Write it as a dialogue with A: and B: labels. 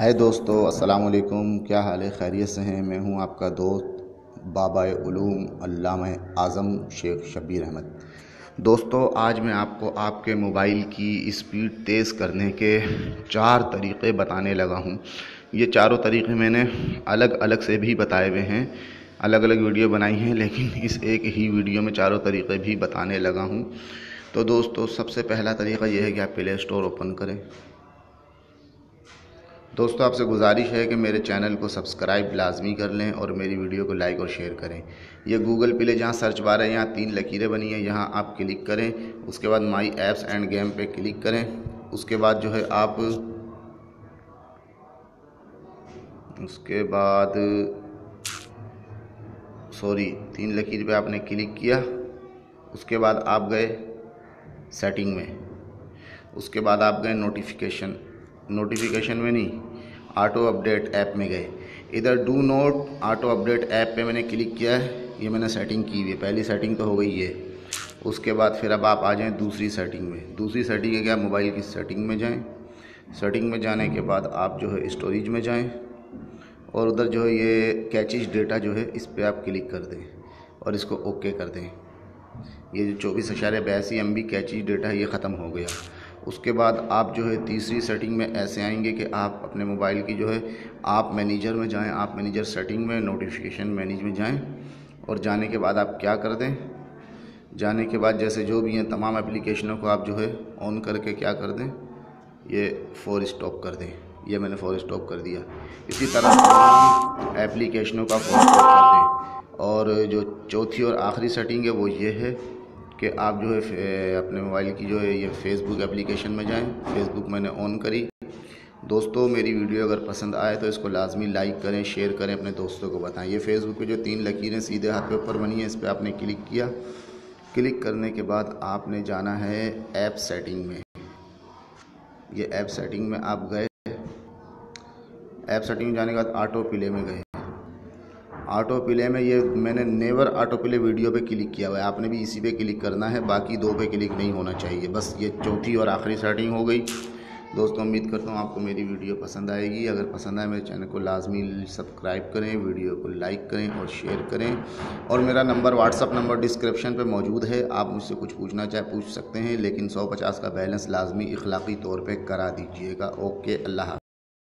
A: हाय दोस्तों, अस्सलाम वालेकुम। क्या हाल है? खैरियत से हैं? मैं हूं आपका दोस्त बाबा उलूम अल्लामा आज़म शेख शब्बीर अहमद। दोस्तों, आज मैं आपको आपके मोबाइल की स्पीड तेज़ करने के 4 तरीक़े बताने लगा हूं। ये चारों तरीक़े मैंने अलग अलग से भी बताए हुए हैं, अलग अलग वीडियो बनाई हैं, लेकिन इस एक ही वीडियो में चारों तरीक़े भी बताने लगा हूं। तो दोस्तों, सबसे पहला तरीक़ा यह है कि आप प्ले स्टोर ओपन करें। दोस्तों, आपसे गुजारिश है कि मेरे चैनल को सब्सक्राइब लाजमी कर लें और मेरी वीडियो को लाइक और शेयर करें। ये गूगल प्ले जहाँ सर्च बार है, यहाँ 3 लकीरें बनी हैं, यहाँ आप क्लिक करें। उसके बाद माई ऐप्स एंड गेम पे क्लिक करें। उसके बाद जो है आप उसके बाद 3 लकीर पे आपने क्लिक किया। उसके बाद आप गए सेटिंग में। उसके बाद आप गए नोटिफिकेशन में नहीं, ऑटो अपडेट ऐप में गए। इधर do not auto update app पे मैंने क्लिक किया है। ये मैंने सेटिंग की हुई है, पहली सेटिंग तो हो गई है। उसके बाद फिर अब आप आ जाएं दूसरी सेटिंग में। दूसरी सेटिंग है कि आप मोबाइल की सेटिंग में जाएं। सेटिंग में जाने के बाद आप जो है स्टोरेज में जाएं और उधर जो है ये कैचेज डेटा जो है इस पर आप क्लिक कर दें और इसको ओके कर दें। ये जो 24.82 MB कैचेज डेटा है ये ख़त्म हो गया। उसके बाद आप जो है तीसरी सेटिंग में ऐसे आएंगे कि आप अपने मोबाइल की जो है आप मैनेजर में जाएं। आप मैनेजर सेटिंग में नोटिफिकेशन मैनेज में जाएं और जाने के बाद आप क्या कर दें, जाने के बाद जैसे जो भी हैं तमाम एप्लीकेशनों को आप जो है ऑन करके क्या कर दें, ये फोर स्टॉप कर दें। ये मैंने फोर स्टॉप कर दिया। इसी तरह तमाम एप्लीकेशनों का फोर स्टॉप कर दें। और जो चौथी और आखिरी सेटिंग है वो ये है कि आप जो है अपने मोबाइल की जो है ये फेसबुक एप्लीकेशन में जाएं। फेसबुक मैंने ऑन करी। दोस्तों, मेरी वीडियो अगर पसंद आए तो इसको लाजमी लाइक करें, शेयर करें, अपने दोस्तों को बताएं। ये फेसबुक पे जो 3 लकीरें सीधे हाथ पे ऊपर बनी है, इस पर आपने क्लिक किया। क्लिक करने के बाद आपने जाना है ऐप सेटिंग में। ये ऐप सेटिंग में आप गए। ऐप सेटिंग में जाने के बाद ऑटो प्ले में गए। ऑटो प्ले में ये मैंने नेवर ऑटो प्ले वीडियो पे क्लिक किया हुआ है, आपने भी इसी पे क्लिक करना है, बाकी 2 पे क्लिक नहीं होना चाहिए। बस ये चौथी और आखिरी सेटिंग हो गई। दोस्तों, उम्मीद करता हूँ आपको मेरी वीडियो पसंद आएगी। अगर पसंद आए मेरे चैनल को लाजमी सब्सक्राइब करें, वीडियो को लाइक करें और शेयर करें। और मेरा नंबर व्हाट्सअप नंबर डिस्क्रिप्शन पे मौजूद है। आप मुझसे कुछ पूछना चाहे पूछ सकते हैं, लेकिन 150 का बैलेंस लाजमी इखलाकी तौर पे करा दीजिएगा। ओके, अल्लाह।